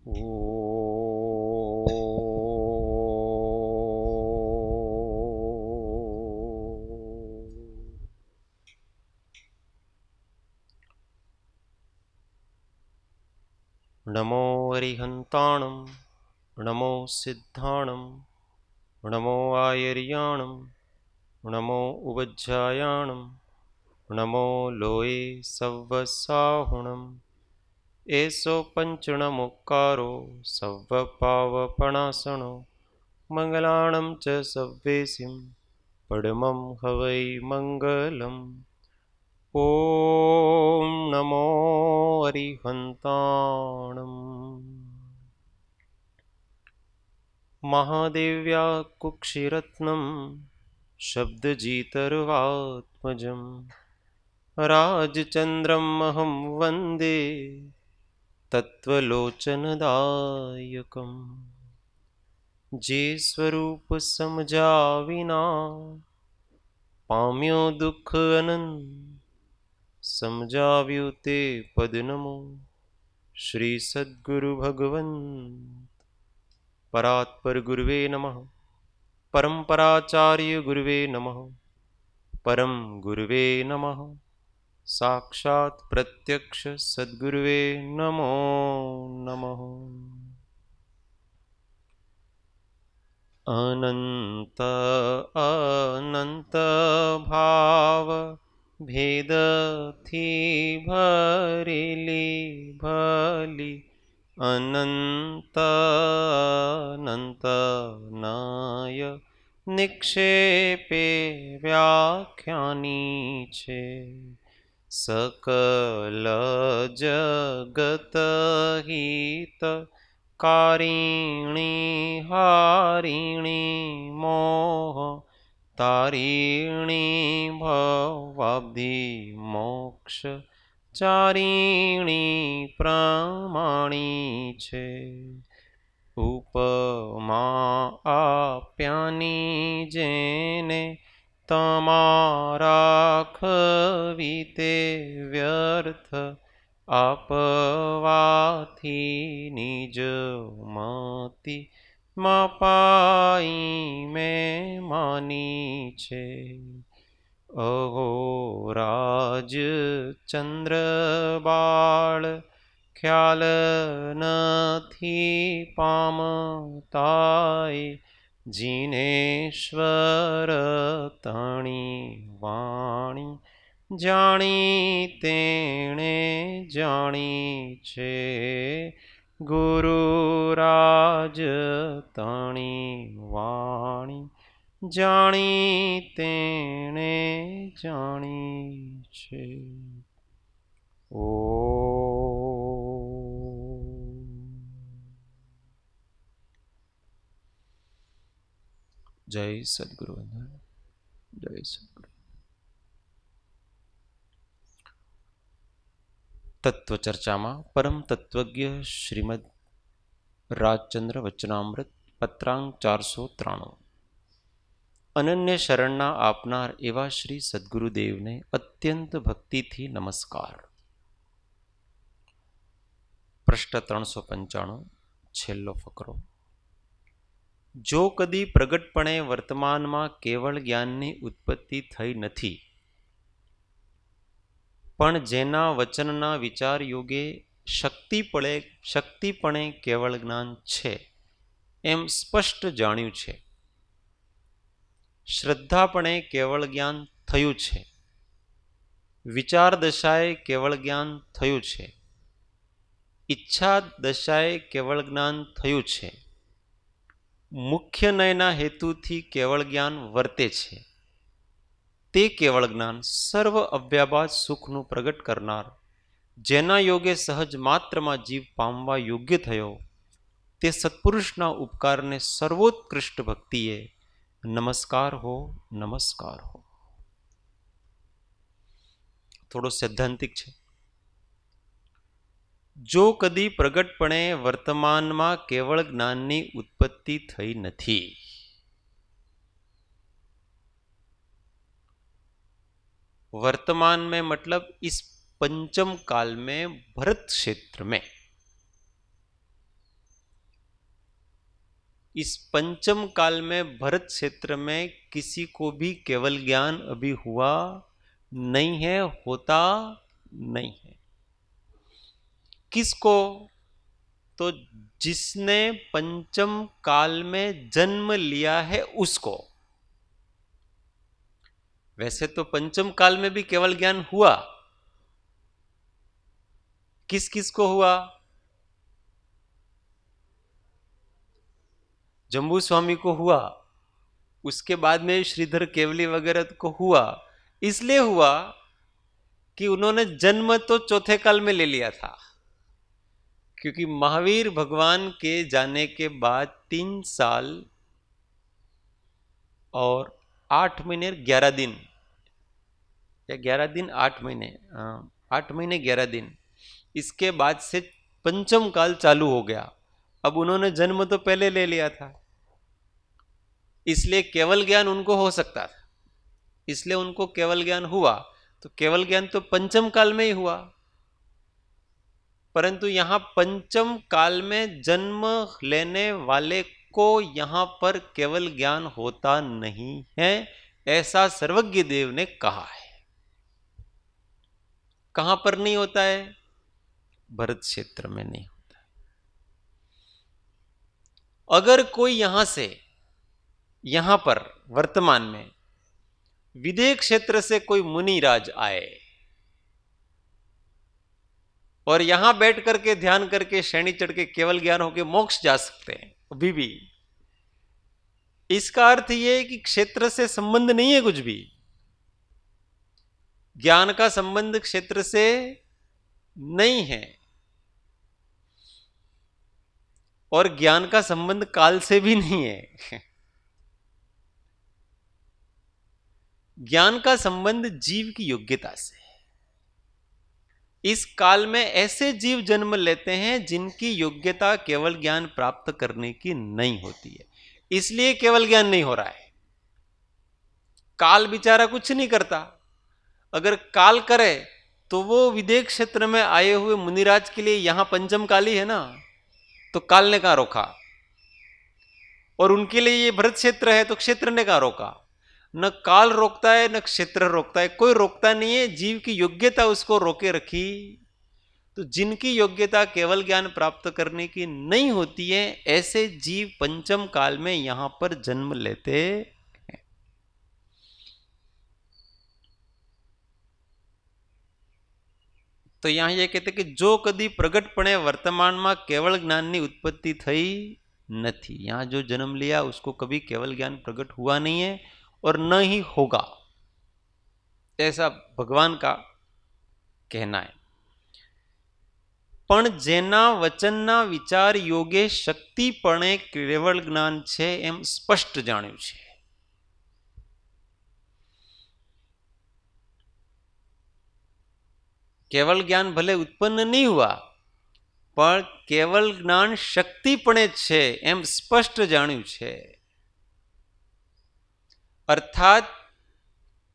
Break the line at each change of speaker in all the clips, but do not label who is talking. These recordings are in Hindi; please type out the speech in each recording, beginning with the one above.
नमो अरिहन्ताणं नमो सिद्धाणं नमो आयर्याणं नमो उवज्जायाणं नमो लोये सव्वसाहुणम् एषो पञ्चणमुक्कारो सव्वपावपणासनो मङ्गलाणं च सव्वेसिं परमं हवै मङ्गलम्। ॐ नमो अरिहन्ताणम्। महादेव्या कुक्षिरत्नं शब्दजितर्वात्मजं राजचन्द्रमहं वन्दे तत्त्वलोचनदायकम्। जे स्वरूप समजा विना पाम्यो दुःख अनंत समजाव्યું તે પદ નમો શ્રી સદ્ગુરુ ભગવંત પરાત્પર ગુરુવે નમઃ પરંપરાચાર્ય ગુરુવે નમઃ પરમ ગુરુવે નમઃ સાક્ષાત પ્રત્યક્ષ સદ્ગુરુવે નમો નમઃ। અનંત અનંત ભાવ भेदथी भरेली भली अनंत अनंत नाय निक्षेपे व्याख्यानी छे सकल जगत हित कारिणी हारिणी मोह तारिणी भवाब्धि मोक्ष चारिणी प्रमाणी छे उपमा आप्यानी जेने तमारा खवीते व्यर्थ आपवाथी निज मति मपाई में मानी छे अहो राज चंद्र बाळ ख्याल नथी पामताय जिनेश्वर तणी वाणी जाणी तेणे जाणी छे गुरुराज तणी वाणी जाणी तेणे जाणी छे। ओ जय सद्गुरु वंदन जय सद्गुरु। तत्व चर्चा में परम तत्वज्ञ श्रीमद राजचंद्र वचनामृत पत्रांक 493 अनन्य शरणना आपनार एवा श्री सद्गुरुदेव ने अत्यंत भक्ति थी नमस्कार। पृष्ठ 395 छेल्लो फकरो। जो कदी प्रगटपणे वर्तमान में केवल ज्ञाननी उत्पत्ति थई नथी पण जेना वचनना विचार योगे शक्तिपणे केवल ज्ञान छे एम स्पष्ट जाण्यु छे। श्रद्धापणे केवल ज्ञान थयुं छे, विचार दशाए केवल ज्ञान थयुं छे, इच्छा दशाए केवल ज्ञान थयुं छे, मुख्य नयना हेतुथी केवल ज्ञान वर्ते छे। ते केवल ज्ञान सर्व अव्याबाद सुखनु प्रगट करनार जेना योगे सहज मात्र में जीव पामवा योग्य थयो ते सत्पुरुषना उपकार ने सर्वोत्कृष्ट भक्तिए नमस्कार हो नमस्कार हो। थोड़ो सैद्धांतिक छे। जो कदी प्रगटपणे वर्तमान में केवल ज्ञाननी उत्पत्ति थई नथी वर्तमान में मतलब इस पंचम काल में भरत क्षेत्र में इस पंचम काल में भरत क्षेत्र में किसी को भी केवल ज्ञान अभी हुआ नहीं है, होता नहीं है। किसको? तो जिसने पंचम काल में जन्म लिया है उसको। वैसे तो पंचम काल में भी केवल ज्ञान हुआ। किस किस को हुआ? जम्बू स्वामी को हुआ, उसके बाद में श्रीधर केवली वगैरह को हुआ। इसलिए हुआ कि उन्होंने जन्म तो चौथे काल में ले लिया था, क्योंकि महावीर भगवान के जाने के बाद 3 साल और 8 महीने 11 दिन, या 11 दिन 8 महीने, 8 महीने 11 दिन, इसके बाद से पंचम काल चालू हो गया। अब उन्होंने जन्म तो पहले ले लिया था, इसलिए केवल ज्ञान उनको हो सकता था, इसलिए उनको केवल ज्ञान हुआ। तो केवल ज्ञान तो पंचम काल में ही हुआ, परंतु यहां पंचम काल में जन्म लेने वाले को यहां पर केवल ज्ञान होता नहीं है, ऐसा सर्वज्ञ देव ने कहा है। कहां पर नहीं होता है? भरत क्षेत्र में नहीं होता है। अगर कोई यहां से, यहां पर वर्तमान में विदेह क्षेत्र से कोई मुनिराज आए और यहां बैठ करके ध्यान करके श्रेणी चढ़ के केवल ज्ञान होके मोक्ष जा सकते हैं अभी भी, इसका अर्थ यह है कि क्षेत्र से संबंध नहीं है कुछ भी। ज्ञान का संबंध क्षेत्र से नहीं है, और ज्ञान का संबंध काल से भी नहीं है। ज्ञान का संबंध जीव की योग्यता से है। इस काल में ऐसे जीव जन्म लेते हैं जिनकी योग्यता केवल ज्ञान प्राप्त करने की नहीं होती है, इसलिए केवल ज्ञान नहीं हो रहा है। काल बेचारा कुछ नहीं करता। अगर काल करे तो वो विदेह क्षेत्र में आए हुए मुनिराज के लिए यहां पंचम काली है ना, तो काल ने कहां रोका? और उनके लिए ये भरत क्षेत्र है तो क्षेत्र ने कहां रोका? न काल रोकता है न क्षेत्र रोकता है, कोई रोकता नहीं है। जीव की योग्यता उसको रोके रखी। तो जिनकी योग्यता केवल ज्ञान प्राप्त करने की नहीं होती है, ऐसे जीव पंचम काल में यहां पर जन्म लेते हैं। तो यहां ये कहते कि जो कदी प्रगटपणे वर्तमान में केवल ज्ञान की उत्पत्ति थई नहीं। यहां जो जन्म लिया उसको कभी केवल ज्ञान प्रकट हुआ नहीं है और न ही होगा, ऐसा भगवान का कहना है। पण जेना वचनना विचार योगे शक्तिपणे केवल ज्ञान छे एम स्पष्ट जाण्યું છે। केवल ज्ञान भले उत्पन्न नहीं हुआ, पर केवल ज्ञान शक्तिपणे छे एम स्पष्ट जाण्યું છે। अर्थात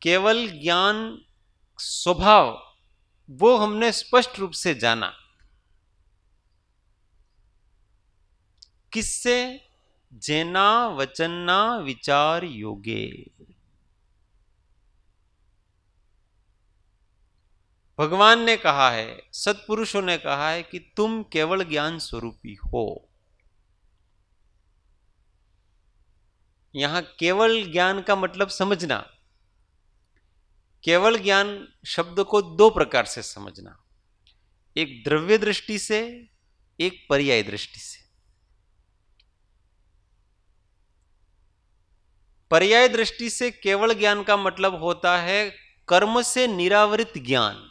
केवल ज्ञान स्वभाव वो हमने स्पष्ट रूप से जाना। किससे? जेना वचनना विचार योगे। भगवान ने कहा है, सत्पुरुषों ने कहा है कि तुम केवल ज्ञान स्वरूपी हो। यहां केवल ज्ञान का मतलब समझना। केवल ज्ञान शब्द को 2 प्रकार से समझना, एक द्रव्य दृष्टि से, एक पर्याय दृष्टि से। पर्याय दृष्टि से केवल ज्ञान का मतलब होता है कर्म से निरावृत ज्ञान,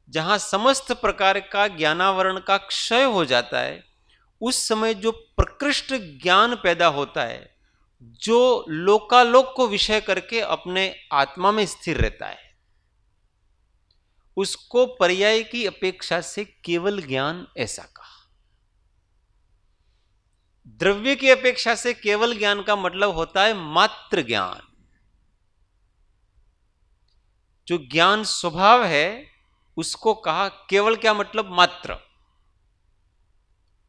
जहां समस्त प्रकार का ज्ञानावरण का क्षय हो जाता है। उस समय जो प्रकृष्ट ज्ञान पैदा होता है, जो लोकालोक को विषय करके अपने आत्मा में स्थिर रहता है, उसको पर्याय की अपेक्षा से केवल ज्ञान ऐसा कहा। द्रव्य की अपेक्षा से केवल ज्ञान का मतलब होता है मात्र ज्ञान। जो ज्ञान स्वभाव है उसको कहा केवल, क्या मतलब? मात्र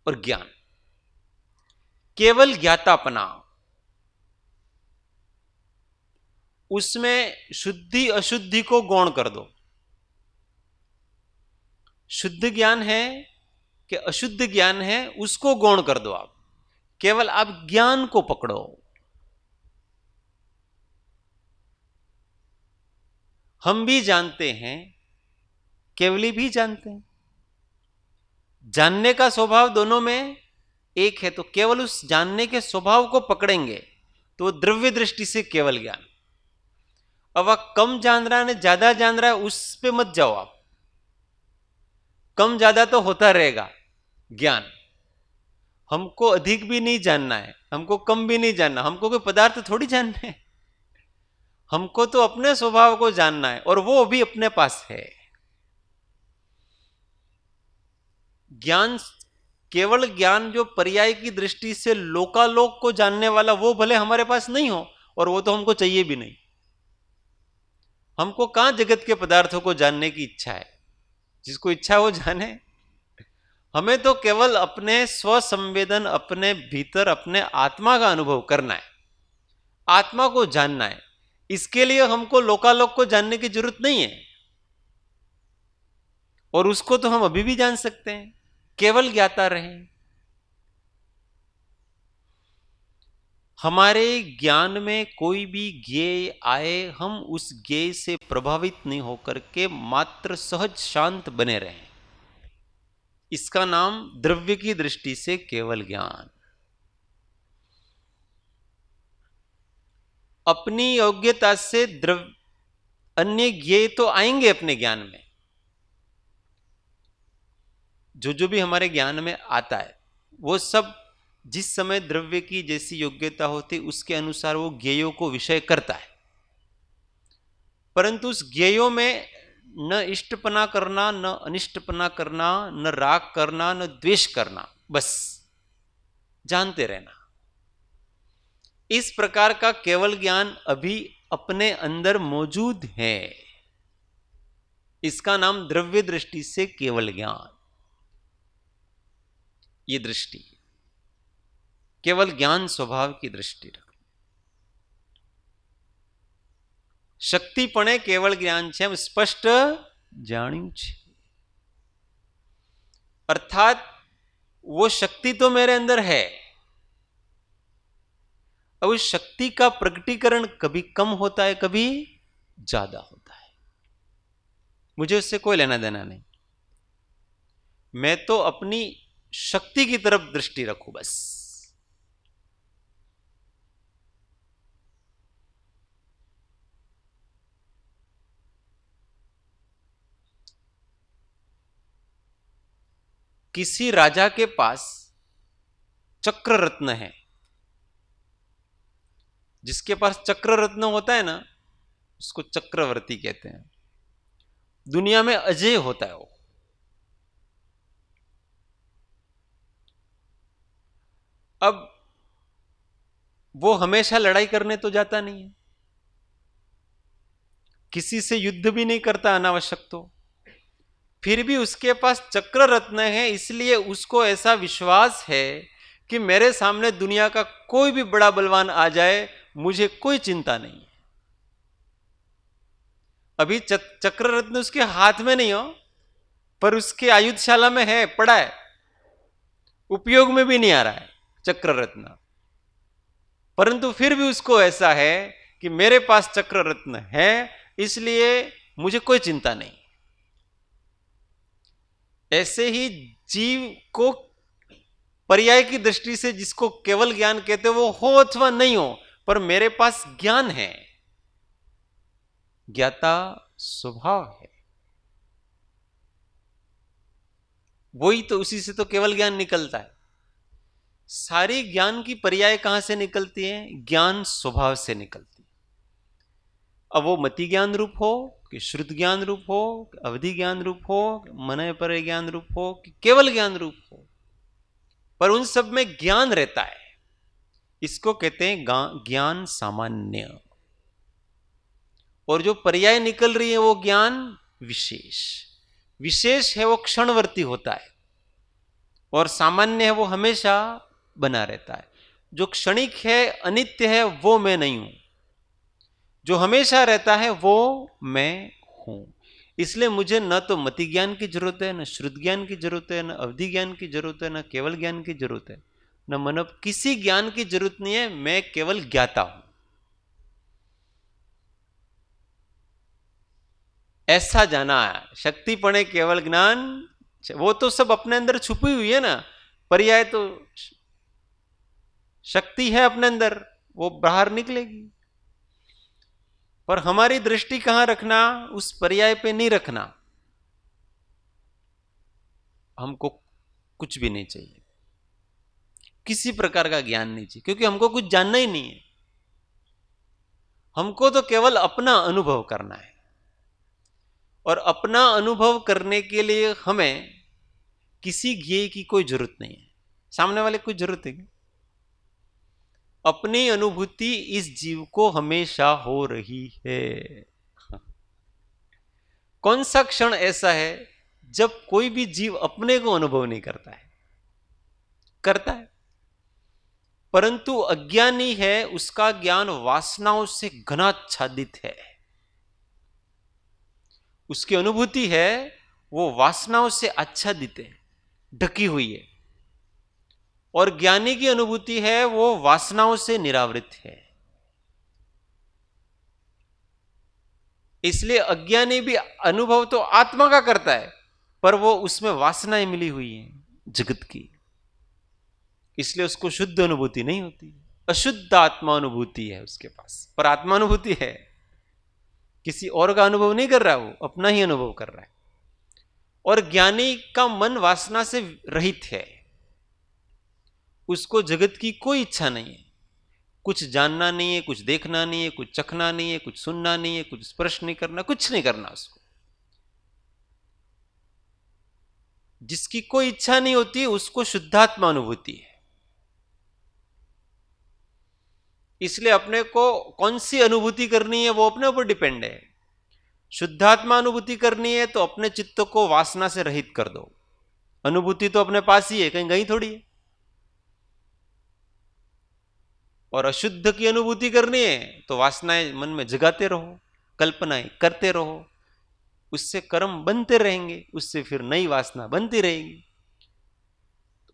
और ज्ञान। केवल ज्ञातापना, उसमें शुद्धि अशुद्धि को गौण कर दो। शुद्ध ज्ञान है कि अशुद्ध ज्ञान है, उसको गौण कर दो। आप केवल आप ज्ञान को पकड़ो। हम भी जानते हैं, केवली भी जानते हैं। जानने का स्वभाव दोनों में एक है, तो केवल उस जानने के स्वभाव को पकड़ेंगे तो द्रव्य दृष्टि से केवल ज्ञान। अब वह कम जान रहा है, ज्यादा जान रहा है, उस पे मत जाओ आप। कम ज्यादा तो होता रहेगा ज्ञान। हमको अधिक भी नहीं जानना है, हमको कम भी नहीं जानना। हमको कोई पदार्थ थोड़ी जानना है, हमको तो अपने स्वभाव को जानना है, और वो भी अपने पास है। ज्ञान, केवल ज्ञान जो पर्याय की दृष्टि से लोकालोक को जानने वाला, वो भले हमारे पास नहीं हो, और वो तो हमको चाहिए भी नहीं। हमको कहां जगत के पदार्थों को जानने की इच्छा है? जिसको इच्छा वो जाने। हमें तो केवल अपने स्व संवेदन, अपने भीतर, अपने आत्मा का अनुभव करना है, आत्मा को जानना है। इसके लिए हमको लोकालोक को जानने की जरूरत नहीं है, और उसको तो हम अभी भी जान सकते हैं, केवल ज्ञाता रहे। हमारे ज्ञान में कोई भी ज्ञेय आए, हम उस ज्ञेय से प्रभावित नहीं होकर के मात्र सहज शांत बने रहें। इसका नाम द्रव्य की दृष्टि से केवल ज्ञान। अपनी योग्यता से द्रव्य, अन्य ज्ञेय तो आएंगे अपने ज्ञान में। जो भी हमारे ज्ञान में आता है, वो सब जिस समय द्रव्य की जैसी योग्यता होती, उसके अनुसार वो ज्ञेयों को विषय करता है। परंतु उस ज्ञेयों में न इष्टपना करना, न अनिष्टपना करना, न राग करना, न द्वेष करना, बस जानते रहना। इस प्रकार का केवल ज्ञान अभी अपने अंदर मौजूद है। इसका नाम द्रव्य दृष्टि से केवल ज्ञान। ये दृष्टि, केवल ज्ञान स्वभाव की दृष्टि रख। शक्तिपणे केवल ज्ञान છે, સ્પષ્ટ જાણ્યું છે। अर्थात वो शक्ति तो मेरे अंदर है। अब उस शक्ति का प्रकटीकरण कभी कम होता है, कभी ज्यादा होता है। मुझे उससे कोई लेना देना नहीं। मैं तो अपनी शक्ति की तरफ दृष्टि रखूं बस। किसी राजा के पास चक्र रत्न है। जिसके पास चक्र रत्न होता है ना, उसको चक्रवर्ती कहते हैं। दुनिया में अजेय होता है वो। अब वो हमेशा लड़ाई करने तो जाता नहीं है, किसी से युद्ध भी नहीं करता अनावश्यक। तो फिर भी उसके पास चक्र रत्न है, इसलिए उसको ऐसा विश्वास है कि मेरे सामने दुनिया का कोई भी बड़ा बलवान आ जाए, मुझे कोई चिंता नहीं है। अभी चक्र रत्न उसके हाथ में नहीं हो, पर उसके आयुधशाला में है, पड़ा है, उपयोग में भी नहीं आ रहा है चक्र रत्न। परंतु फिर भी उसको ऐसा है कि मेरे पास चक्र रत्न है, इसलिए मुझे कोई चिंता नहीं। ऐसे ही जीव को पर्याय की दृष्टि से जिसको केवल ज्ञान कहते, वो हो अथवा नहीं हो, पर मेरे पास ज्ञान है, ज्ञाता स्वभाव है, वही तो, उसी से तो केवल ज्ञान निकलता है। सारी ज्ञान की पर्याय कहां से निकलती है? ज्ञान स्वभाव से निकलती है। अब वो मति ज्ञान रूप हो, कि श्रुत ज्ञान रूप हो, कि अवधि ज्ञान रूप हो, मनय पर ज्ञान रूप हो, कि केवल ज्ञान रूप हो, पर उन सब में ज्ञान रहता है। इसको कहते हैं ज्ञान सामान्य। और जो पर्याय निकल रही है वो ज्ञान विशेष। विशेष है वो क्षणवर्ती होता है, और सामान्य है वो हमेशा बना रहता है। जो क्षणिक है, अनित्य है, वो मैं नहीं हूं। जो हमेशा रहता है वो मैं हूं। इसलिए मुझे न तो मति ज्ञान की जरूरत है, न श्रुत ज्ञान की जरूरत है, न अवधि ज्ञान की जरूरत है, न केवल ज्ञान की जरूरत है, न मन, किसी ज्ञान की जरूरत नहीं है। मैं केवल ज्ञाता हूं। ऐसा जाना है। शक्तिपणे केवल ज्ञान, वो तो सब अपने अंदर छुपी हुई है ना। पर्याय तो शक्ति है अपने अंदर, वो बाहर निकलेगी। पर हमारी दृष्टि कहां रखना? उस पर्याय पे नहीं रखना। हमको कुछ भी नहीं चाहिए, किसी प्रकार का ज्ञान नहीं चाहिए, क्योंकि हमको कुछ जानना ही नहीं है। हमको तो केवल अपना अनुभव करना है, और अपना अनुभव करने के लिए हमें किसी ज्ञेय की कोई जरूरत नहीं है। सामने वाले की कोई जरूरत है क्या? अपनी अनुभूति इस जीव को हमेशा हो रही है। कौन सा क्षण ऐसा है जब कोई भी जीव अपने को अनुभव नहीं करता है? करता है, परंतु अज्ञानी है, उसका ज्ञान वासनाओं से घनाच्छादित है। उसकी अनुभूति है वो वासनाओं से आच्छादित है, ढकी हुई है। और ज्ञानी की अनुभूति है वो वासनाओं से निरावृत है। इसलिए अज्ञानी भी अनुभव तो आत्मा का करता है, पर वो उसमें वासनाएं मिली हुई हैं जगत की, इसलिए उसको शुद्ध अनुभूति नहीं होती। अशुद्ध आत्मा अनुभूति है उसके पास, पर आत्मा अनुभूति है। किसी और का अनुभव नहीं कर रहा, वो अपना ही अनुभव कर रहा है। और ज्ञानी का मन वासना से रहित है, उसको जगत की कोई इच्छा नहीं है। कुछ जानना नहीं है, कुछ देखना नहीं है, कुछ चखना नहीं है, कुछ सुनना नहीं है, कुछ स्पर्श नहीं करना, कुछ नहीं करना उसको। जिसकी कोई इच्छा नहीं होती उसको शुद्धात्मा अनुभूति है। इसलिए अपने को कौन सी अनुभूति करनी है वो अपने ऊपर डिपेंड है। शुद्धात्मा अनुभूति करनी है तो अपने चित्त को वासना से रहित कर दो। अनुभूति तो अपने पास ही है, कहीं कहीं थोड़ी है। और अशुद्ध की अनुभूति करनी है तो वासनाएं मन में जगाते रहो, कल्पनाएं करते रहो, उससे कर्म बनते रहेंगे, उससे फिर नई वासना बनती रहेगी।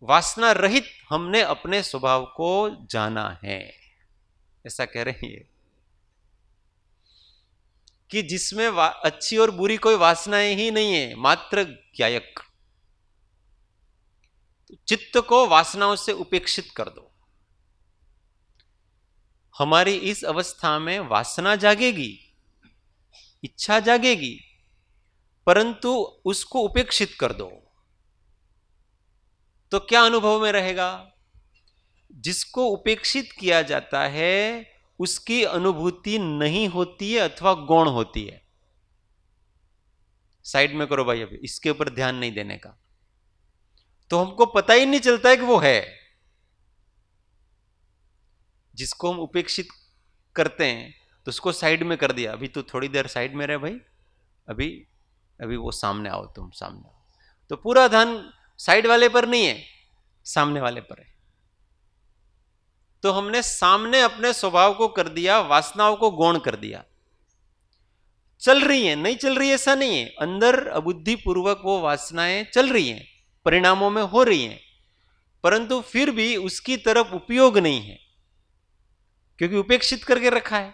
वासना रहित हमने अपने स्वभाव को जाना है, ऐसा कह रहे हैं कि जिसमें अच्छी और बुरी कोई वासनाएं ही नहीं है, मात्र ज्ञायक। तो चित्त को वासनाओं से उपेक्षित कर दो। हमारी इस अवस्था में वासना जागेगी, इच्छा जागेगी, परंतु उसको उपेक्षित कर दो तो क्या अनुभव में रहेगा? जिसको उपेक्षित किया जाता है उसकी अनुभूति नहीं होती है अथवा गौण होती है। साइड में करो भाई, अभी इसके ऊपर ध्यान नहीं देने का, तो हमको पता ही नहीं चलता है कि वो है। जिसको हम उपेक्षित करते हैं तो उसको साइड में कर दिया, अभी तो थोड़ी देर साइड में रहे भाई, अभी अभी वो सामने आओ, तुम सामने आओ। तो पूरा ध्यान साइड वाले पर नहीं है, सामने वाले पर है। तो हमने सामने अपने स्वभाव को कर दिया, वासनाओं को गौण कर दिया। चल रही है, नहीं चल रही है ऐसा नहीं है, अंदर अबुद्धि पूर्वक वो वासनाएं चल रही हैं, परिणामों में हो रही हैं, परंतु फिर भी उसकी तरफ उपयोग नहीं है, क्योंकि उपेक्षित करके रखा है।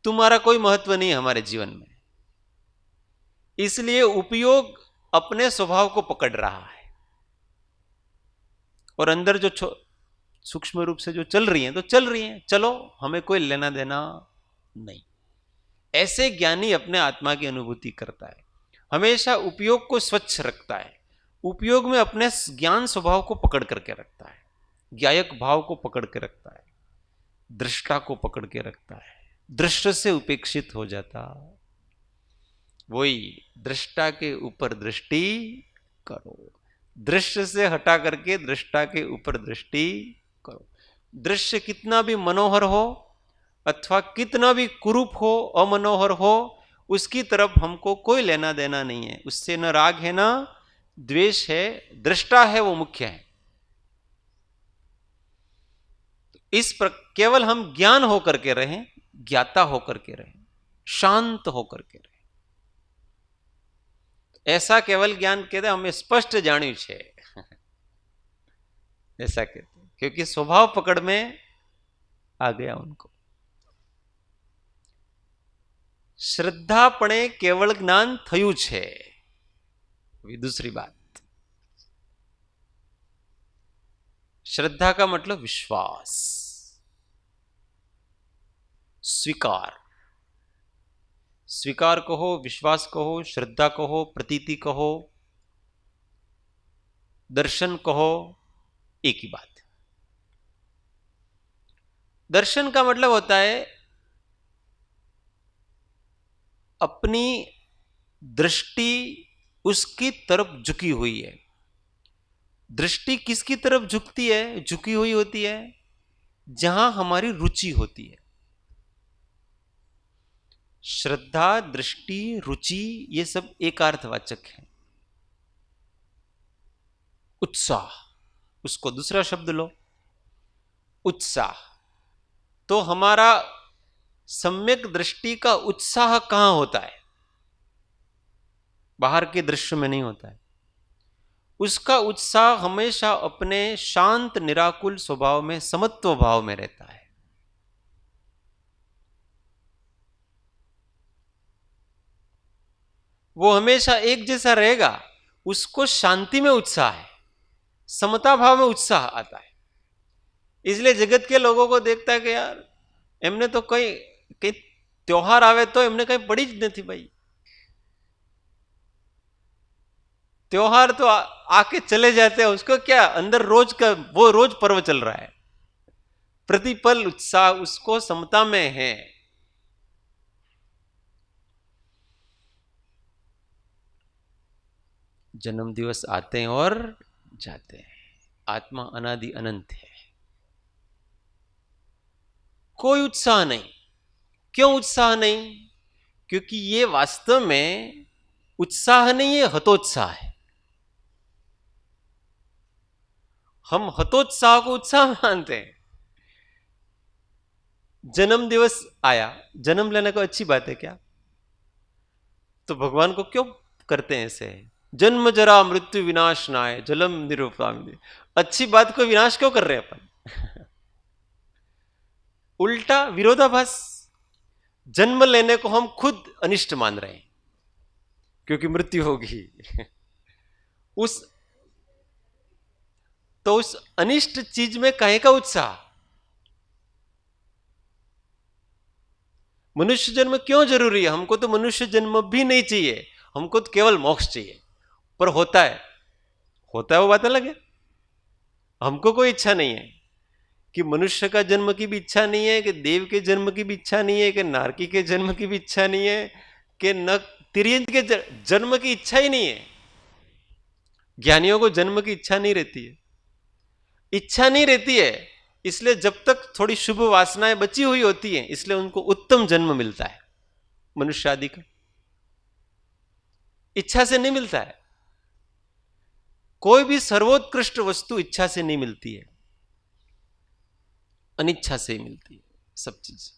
तुम्हारा कोई महत्व नहीं है हमारे जीवन में, इसलिए उपयोग अपने स्वभाव को पकड़ रहा है। और अंदर जो सूक्ष्म रूप से जो चल रही हैं तो चल रही हैं, चलो, हमें कोई लेना देना नहीं। ऐसे ज्ञानी अपने आत्मा की अनुभूति करता है, हमेशा उपयोग को स्वच्छ रखता है, उपयोग में अपने ज्ञान स्वभाव को पकड़ करके रखता है, ज्ञायक भाव को पकड़ के रखता है, दृष्टा को पकड़ के रखता है, दृष्ट से उपेक्षित हो जाता। वही दृष्टा के ऊपर दृष्टि करो, दृश्य से हटा करके दृष्टा के ऊपर दृष्टि करो। दृश्य कितना भी मनोहर हो अथवा कितना भी कुरूप हो, अमनोहर हो, उसकी तरफ हमको कोई लेना देना नहीं है, उससे न राग है न द्वेष है, दृष्टा है वो मुख्य है। केवल हम ज्ञान होकर के रहें, ज्ञाता होकर के रहें, शांत होकर के रहें, ऐसा केवल ज्ञान कहते हमें स्पष्ट जान्યું છે ऐसा कहते हैं, क्योंकि स्वभाव पकड़ में आ गया उनको। श्रद्धापणे केवल ज्ञान थયું છે। दूसरी बात, श्रद्धा का मतलब विश्वास, स्वीकार, स्वीकार कहो, विश्वास कहो, श्रद्धा कहो, प्रतीति कहो, दर्शन कहो, एक ही बात है। दर्शन का मतलब होता है अपनी दृष्टि उसकी तरफ झुकी हुई है। दृष्टि किसकी तरफ झुकती है, झुकी हुई होती है? जहां हमारी रुचि होती है। श्रद्धा, दृष्टि, रुचि, ये सब एकार्थवाचक है। उत्साह, उसको दूसरा शब्द लो, उत्साह। तो हमारा सम्यक दृष्टि का उत्साह कहां होता है? बाहर के दृश्य में नहीं होता है। उसका उत्साह हमेशा अपने शांत निराकुल स्वभाव में, समत्व भाव में रहता है। वो हमेशा एक जैसा रहेगा। उसको शांति में उत्साह है, समता भाव में उत्साह आता है। इसलिए जगत के लोगों को देखता है कि यार एमने तो कई त्योहार आवे तो एमने कहीं पड़ी ज नहीं भाई। त्योहार तो आके चले जाते हैं, उसको क्या अंदर रोज का वो रोज पर्व चल रहा है। प्रतिपल उत्साह उसको समता में है। जन्म दिवस आते हैं और जाते हैं। आत्मा अनादि अनंत है। कोई उत्साह नहीं। क्यों उत्साह नहीं? क्योंकि ये वास्तव में उत्साह नहीं है, हतोत्साह है। हम हतोत्साह को उत्साह मानते हैं। जन्म दिवस आया, जन्म लेने को अच्छी बात है क्या? तो भगवान को क्यों करते हैं ऐसे? जन्म जरा मृत्यु विनाश नाय जलम निरूपामि। अच्छी बात को विनाश क्यों कर रहे हैं अपन? उल्टा विरोधाभास। जन्म लेने को हम खुद अनिष्ट मान रहे हैं क्योंकि मृत्यु होगी। उस अनिष्ट चीज में काहे का उत्साह? मनुष्य जन्म क्यों जरूरी है? हमको तो मनुष्य जन्म भी नहीं चाहिए, हमको तो केवल मोक्ष चाहिए। पर होता है वो बात अलग है। हमको कोई इच्छा नहीं है कि मनुष्य का जन्म की भी इच्छा नहीं है, कि देव के जन्म की भी इच्छा नहीं है, कि नारकी के जन्म की भी इच्छा नहीं है, कि न तिर्यंत के जन्म की इच्छा ही नहीं है। ज्ञानियों को जन्म की इच्छा नहीं रहती है। इच्छा नहीं रहती है, इसलिए जब तक थोड़ी शुभ वासनाएं बची हुई होती हैं, इसलिए उनको उत्तम जन्म मिलता है। मनुष्य आदि का इच्छा से नहीं मिलता है। कोई भी सर्वोत्कृष्ट वस्तु इच्छा से नहीं मिलती है, अनिच्छा से ही मिलती है सब चीज।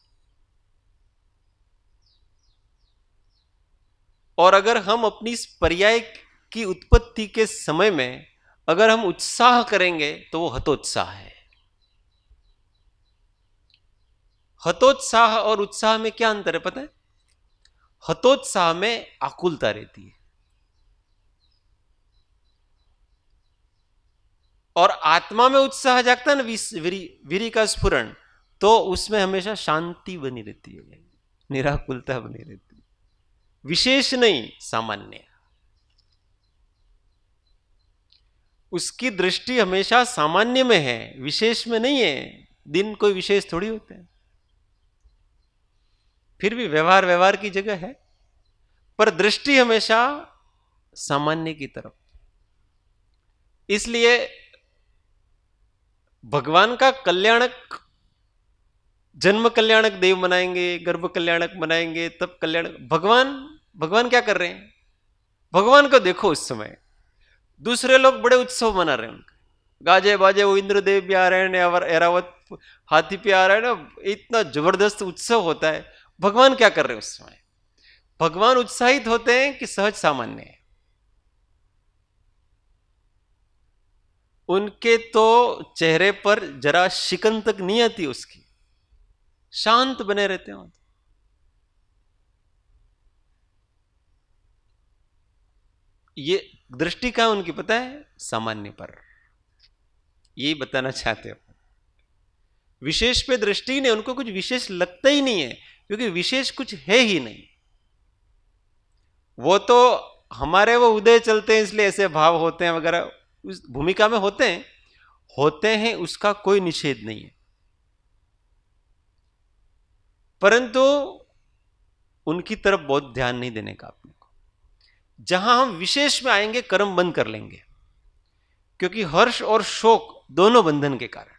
और अगर हम अपनी इस पर्याय की उत्पत्ति के समय में अगर हम उत्साह करेंगे तो वो हतोत्साह है। हतोत्साह और उत्साह में क्या अंतर है पता है? हतोत्साह में आकुलता रहती है और आत्मा में उत्साह जागता है ना, वीरी का स्फुरण, तो उसमें हमेशा शांति बनी रहती है, निराकुलता बनी रहती है। विशेष नहीं, सामान्य। उसकी दृष्टि हमेशा सामान्य में है, विशेष में नहीं है। दिन कोई विशेष थोड़ी होते हैं। फिर भी व्यवहार की जगह है, पर दृष्टि हमेशा सामान्य की तरफ। इसलिए भगवान का कल्याणक, जन्म कल्याणक देव मनाएंगे, गर्भ कल्याणक मनाएंगे, तब कल्याणक। भगवान क्या कर रहे हैं? भगवान को देखो उस समय दूसरे लोग बड़े उत्सव मना रहे हैं उनका। गाजे बाजे वो इंद्रदेव भी आ रहे हैं, एरावत हाथी पे आ रहा है ना, इतना जबरदस्त उत्सव होता है। भगवान क्या कर रहे हैं उस समय? भगवान उत्साहित होते हैं कि सहज सामान्य है? उनके तो चेहरे पर जरा शिकन तक नहीं आती उसकी, शांत बने रहते हैं। ये दृष्टि क्या उनकी पता है? सामान्य पर। यही बताना चाहते हो। विशेष पे दृष्टि नहीं, उनको कुछ विशेष लगता ही नहीं है, क्योंकि विशेष कुछ है ही नहीं। वो तो हमारे वो उदय चलते हैं इसलिए ऐसे भाव होते हैं वगैरह, उस भूमिका में होते हैं, उसका कोई निषेध नहीं है। परंतु उनकी तरफ बहुत ध्यान नहीं देने का अपने को। जहां हम विशेष में आएंगे कर्म बंद कर लेंगे, क्योंकि हर्ष और शोक दोनों बंधन के कारण।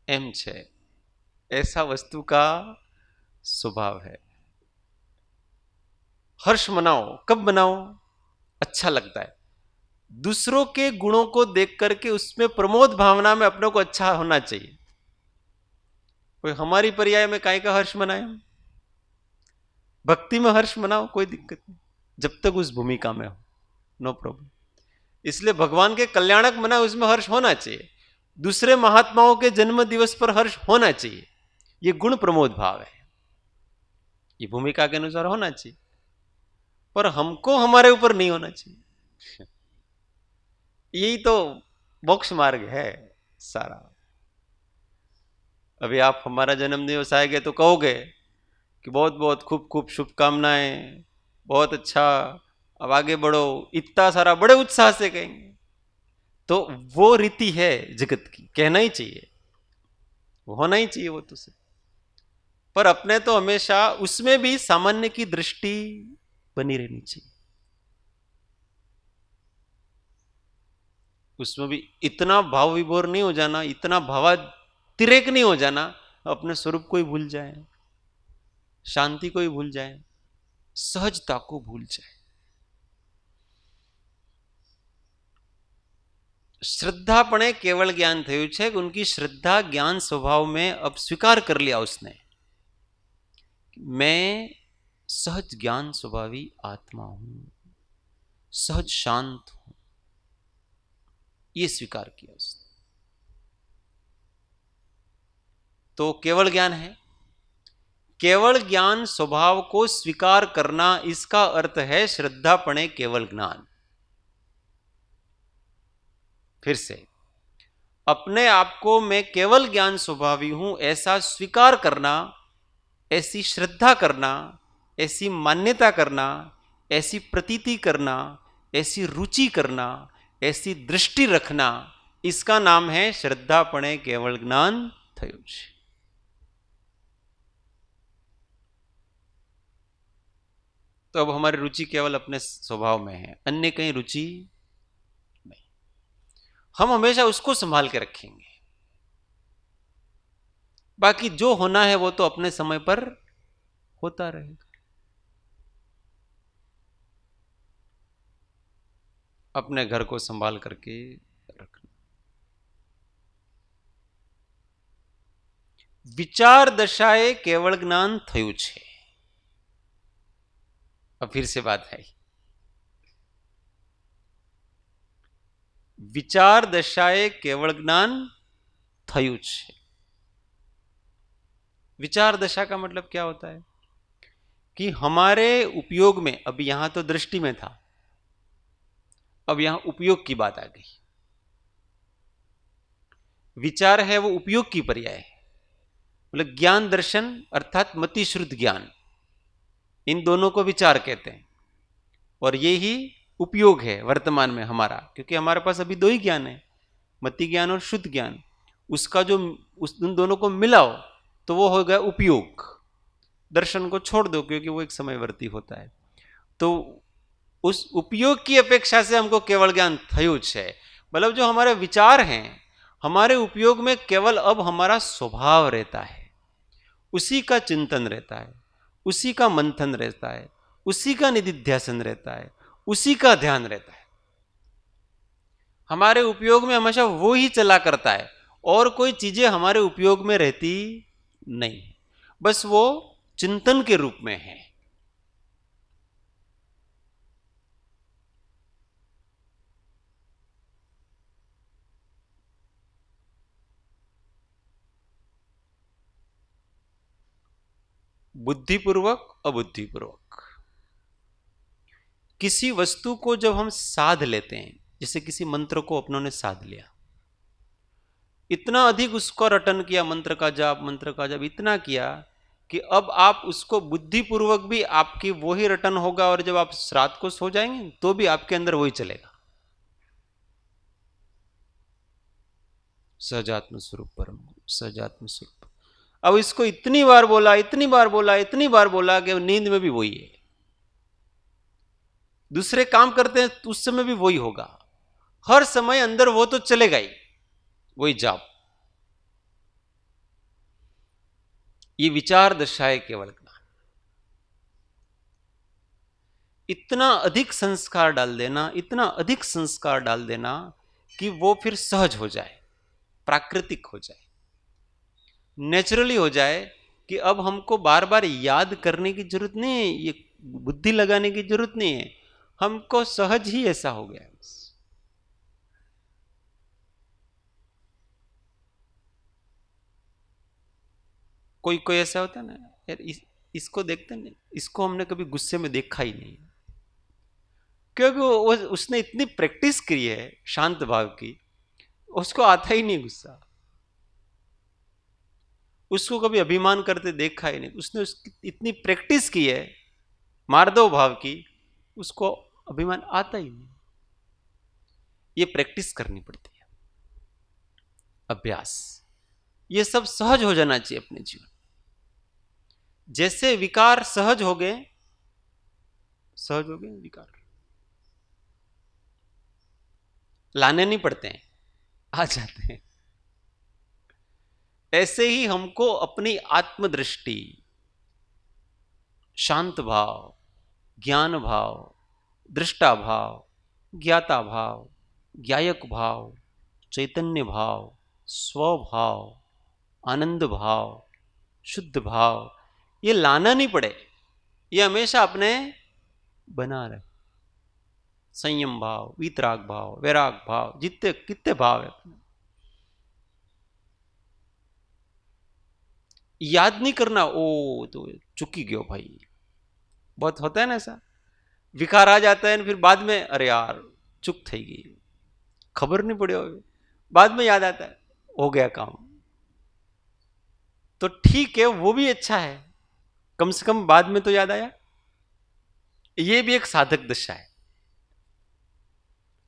एम छे, ऐसा वस्तु का स्वभाव है। हर्ष मनाओ, कब मनाओ? अच्छा लगता है। दूसरों के गुणों को देख करके उसमें प्रमोद भावना में अपने को अच्छा होना चाहिए। कोई हमारी पर्याय में काय का हर्ष मनाए? भक्ति में हर्ष मनाओ, कोई दिक्कत नहीं, जब तक उस भूमिका में हो, नो प्रॉब्लम। इसलिए भगवान के कल्याणक मनाए, उसमें हर्ष होना चाहिए। दूसरे महात्माओं के जन्म दिवस पर हर्ष होना चाहिए। ये गुण प्रमोद भाव है, ये भूमिका के अनुसार होना चाहिए, पर हमको हमारे ऊपर नहीं होना चाहिए। यही तो मोक्ष मार्ग है सारा। अभी आप हमारा जन्म दिवस आएंगे तो कहोगे कि बहुत बहुत खूब खूब शुभकामनाएं, बहुत अच्छा, अब आगे बढ़ो, इतना सारा बड़े उत्साह से कहेंगे। तो वो रीति है जगत की, कहना ही चाहिए, होना ही चाहिए वो तो से। पर अपने तो हमेशा उसमें भी सामान्य की दृष्टि बनी रहनी चाहिए। उसमें भी इतना भाव विभोर नहीं हो जाना, इतना भावातिरेक नहीं हो जाना, अपने स्वरूप को ही भूल जाए, शांति को ही भूल जाए, सहजता को भूल जाए। श्रद्धापणे केवल ज्ञान थયું છે कि उनकी श्रद्धा ज्ञान स्वभाव में अब स्वीकार कर लिया उसने। मैं सहज ज्ञान स्वभावी आत्मा हूं, सहज शांत हूं, ये स्वीकार किया उसने। तो केवल ज्ञान है। केवल ज्ञान स्वभाव को स्वीकार करना, इसका अर्थ है श्रद्धापणे केवल ज्ञान। फिर से, अपने आप को मैं केवल ज्ञान स्वभावी हूं ऐसा स्वीकार करना, ऐसी श्रद्धा करना, ऐसी मान्यता करना, ऐसी प्रतीति करना, ऐसी रुचि करना, ऐसी दृष्टि रखना, इसका नाम है श्रद्धापणे केवल ज्ञान थયું છે। तो अब हमारी रुचि केवल अपने स्वभाव में है, अन्य कहीं रुचि नहीं। हम हमेशा उसको संभाल के रखेंगे, बाकी जो होना है वो तो अपने समय पर होता रहेगा। अपने घर को संभाल करके रखना। विचार दशाए केवल ज्ञान थયું છે। अब फिर से बात है, विचार दशाए केवल ज्ञान थયું છે। विचार दशा का मतलब क्या होता है कि हमारे उपयोग में, अभी यहां तो दृष्टि में था, अब यहां उपयोग की बात आ गई। विचार है वो उपयोग की पर्याय है, मतलब ज्ञान दर्शन अर्थात मति शुद्ध ज्ञान, इन दोनों को विचार कहते हैं। और ये ही उपयोग है वर्तमान में हमारा, क्योंकि हमारे पास अभी दो ही ज्ञान है, मति ज्ञान और शुद्ध ज्ञान। उसका जो उन दोनों को मिलाओ तो वो हो गया उपयोग। दर्शन को छोड़ दो क्योंकि वो एक समयवर्ती होता है। तो उस उपयोग की अपेक्षा से हमको केवल ज्ञान थયું છે, मतलब जो हमारे विचार हैं, हमारे उपयोग में केवल अब हमारा स्वभाव रहता है, उसी का चिंतन रहता है, उसी का मंथन रहता है, उसी का निधिध्यासन रहता है, उसी का ध्यान रहता है। हमारे उपयोग में हमेशा वो ही चला करता है, और कोई चीजें हमारे उपयोग में रहती नहीं, बस वो चिंतन के रूप में है। बुद्धिपूर्वक अबुद्धिपूर्वक किसी वस्तु को जब हम साध लेते हैं, जैसे किसी मंत्र को अपनों ने साध लिया, इतना अधिक उसको रटन किया, मंत्र का जाप इतना किया कि अब आप उसको बुद्धिपूर्वक भी आपकी वही रटन होगा, और जब आप रात को सो जाएंगे तो भी आपके अंदर वही चलेगा। सहजात्म स्वरूप परम, सहजात्म स्वरूप। अब इसको इतनी बार बोला, इतनी बार बोला, इतनी बार बोला कि नींद में भी वही है, दूसरे काम करते हैं तो उस समय भी वही होगा, हर समय अंदर वो तो चलेगा ही, वही जाप। ये विचार दशा है केवल ज्ञान। इतना अधिक संस्कार डाल देना, इतना अधिक संस्कार डाल देना कि वो फिर सहज हो जाए, प्राकृतिक हो जाए, नेचुरली हो जाए, कि अब हमको बार बार याद करने की जरूरत नहीं है, ये बुद्धि लगाने की जरूरत नहीं है, हमको सहज ही ऐसा हो गया। कोई कोई ऐसा होता है ना यार, इसको देखते नहीं, इसको हमने कभी गुस्से में देखा ही नहीं, क्योंकि वो उसने इतनी प्रैक्टिस की है शांत भाव की, उसको आता ही नहीं गुस्सा, उसको कभी अभिमान करते देखा ही नहीं, उसने उसकी इतनी प्रैक्टिस की है मार्दव भाव की, उसको अभिमान आता ही नहीं। ये प्रैक्टिस करनी पड़ती है, अभ्यास। ये सब सहज हो जाना चाहिए अपने जीवन। जैसे विकार सहज हो गए, सहज हो गए विकार, लाने नहीं पड़ते हैं, आ जाते हैं। ऐसे ही हमको अपनी आत्मदृष्टि, शांत भाव, ज्ञान भाव, दृष्टा भाव, ज्ञाता भाव, ज्ञायक भाव, चैतन्य भाव, स्वभाव, आनंद भाव, शुद्ध भाव, ये लाना नहीं पड़े, ये हमेशा अपने बना रहे। संयम भाव, वीतराग भाव, वैराग भाव, जितने कितने भाव है, याद नहीं करना, ओ तो चुकी गयो भाई। बहुत होता है ना ऐसा, विकार आ जाता है फिर बाद में, अरे यार चुक थी गई, खबर नहीं पड़ी, बाद में याद आता है, हो गया काम। तो ठीक है, वो भी अच्छा है, कम से कम बाद में तो याद आया। ये भी एक साधक दशा है।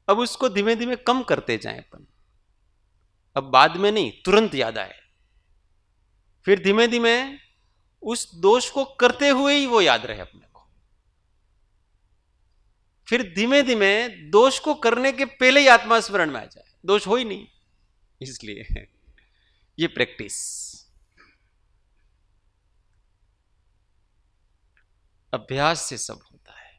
अब उसको धीमे धीमे कम करते जाएं अपन, अब बाद में नहीं, तुरंत याद आए, फिर धीमे धीमे उस दोष को करते हुए ही वो याद रहे अपने को, फिर धीमे धीमे दोष को करने के पहले ही आत्मा स्मरण में आ जाए, दोष हो ही नहीं। इसलिए ये प्रैक्टिस, अभ्यास से सब होता है।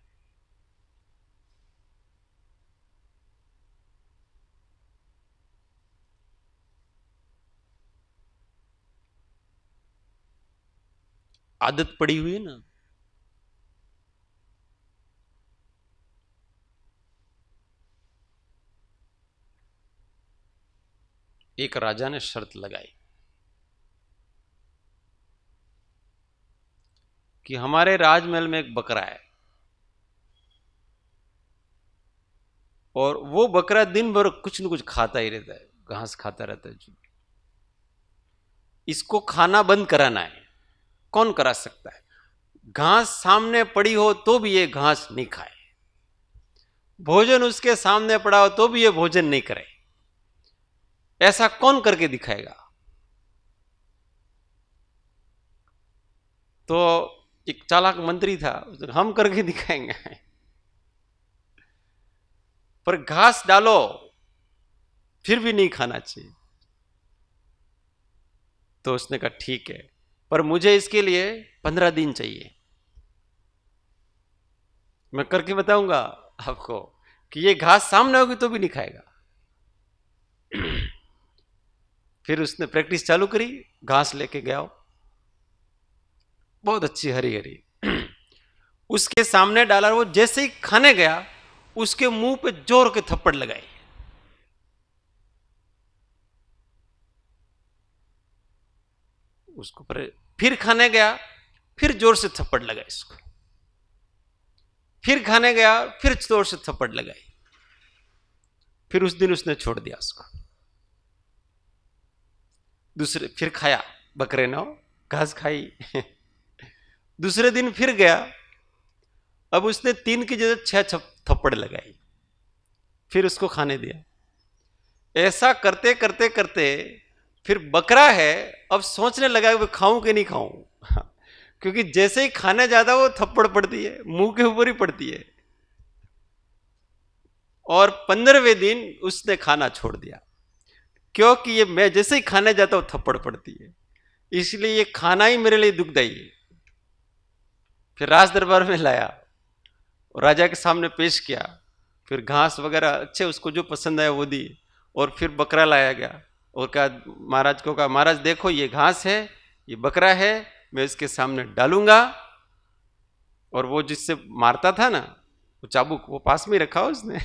आदत पड़ी हुई है ना, एक राजा ने शर्त लगाई कि हमारे राजमहल में एक बकरा है, और वो बकरा दिन भर कुछ न कुछ खाता ही रहता है, घास खाता रहता है। इसको खाना बंद कराना है, कौन करा सकता है? घास सामने पड़ी हो तो भी ये घास नहीं खाए, भोजन उसके सामने पड़ा हो तो भी ये भोजन नहीं करे, ऐसा कौन करके दिखाएगा? तो एक चालाक मंत्री था, हम करके दिखाएंगे, पर घास डालो फिर भी नहीं खाना चाहिए। तो उसने कहा ठीक है, पर मुझे इसके लिए 15 दिन चाहिए, मैं करके बताऊंगा।
आपको कि ये घास सामने होगी तो भी नहीं खाएगा। फिर उसने प्रैक्टिस चालू करी, घास लेके गया, बहुत अच्छी हरी हरी, उसके सामने डाला, वो जैसे ही खाने गया उसके मुंह पे जोर के थप्पड़ लगाए। उसको पर फिर खाने गया, फिर जोर से थप्पड़ लगाए इसको, फिर खाने गया, फिर जोर से थप्पड़ लगाई। फिर उस दिन उसने छोड़ दिया उसको। दूसरे फिर खाया, बकरे ने घास खाई। दूसरे दिन फिर गया, अब उसने 3 की जगह 6 थप्पड़ लगाई, फिर उसको खाने दिया। ऐसा करते करते करते फिर बकरा है, अब सोचने लगा कि खाऊं कि नहीं खाऊं। क्योंकि जैसे ही खाने जाता वो थप्पड़ पड़ती है, मुंह के ऊपर ही पड़ती है। और 15वें दिन उसने खाना छोड़ दिया, क्योंकि ये मैं जैसे ही खाने जाता हूं थप्पड़ पड़ती है, इसलिए ये खाना ही मेरे लिए दुखदाई है। फिर राज दरबार में लाया और राजा के सामने पेश किया, फिर घास वगैरह अच्छे उसको जो पसंद आया वो दी, और फिर बकरा लाया गया और कहा, महाराज को कहा, महाराज देखो ये घास है, ये बकरा है, मैं इसके सामने डालूंगा। और वो जिससे मारता था ना, वो चाबुक वो पास में रखा उसने।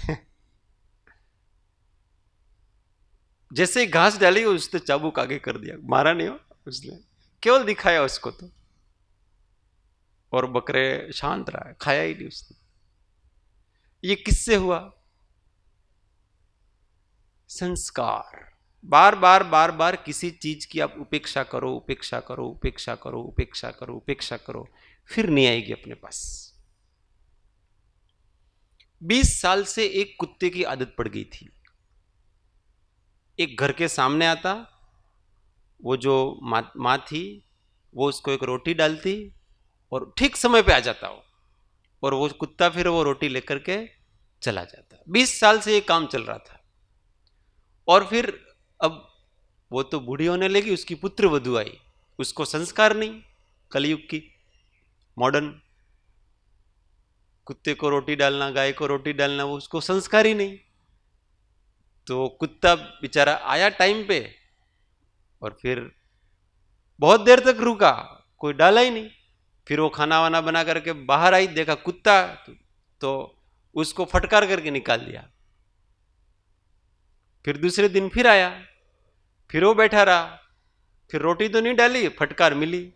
जैसे ही घास डाली उसने चाबुक आगे कर दिया, मारा नहीं हो उसने, केवल दिखाया उसको तो, और बकरे शांत रहा, खाया ही नहीं उसने। ये किससे हुआ? संस्कार। बार बार बार बार किसी चीज की आप उपेक्षा करो, उपेक्षा करो, उपेक्षा करो, उपेक्षा करो, उपेक्षा करो, फिर नहीं आएगी अपने पास। 20 साल से एक कुत्ते की आदत पड़ गई थी। एक घर के सामने आता, वो जो माँ थी वो उसको एक रोटी डालती और ठीक समय पे आ जाता वो, और वो कुत्ता फिर वो रोटी लेकर के चला जाता। 20 साल से ये काम चल रहा था। और फिर अब वो तो बूढ़ी होने लगी, उसकी पुत्र वधू आई, उसको संस्कार नहीं, कलयुग की मॉडर्न, कुत्ते को रोटी डालना, गाय को रोटी डालना, वो उसको संस्कार ही नहीं। तो कुत्ता बेचारा आया टाइम पे, और फिर बहुत देर तक रुका, कोई डाला ही नहीं। फिर वो खाना वाना बना करके बाहर आई, देखा कुत्ता, तो उसको फटकार करके निकाल दिया। फिर दूसरे दिन फिर आया, फिर वो बैठा रहा, फिर रोटी तो नहीं डाली, फटकार मिली।